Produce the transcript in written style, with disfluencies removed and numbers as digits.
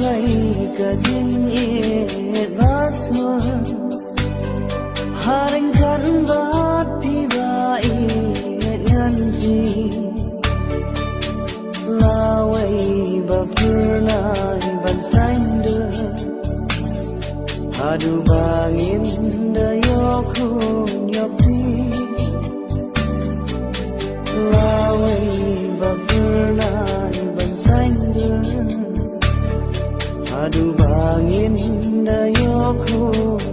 ngày cả दिन ये basma haring kan bat pibai nganji lawai bapurnai ban sainder hadu bangin dayokun yopi lawai bapurnai ban sainder hadu bangin dayokun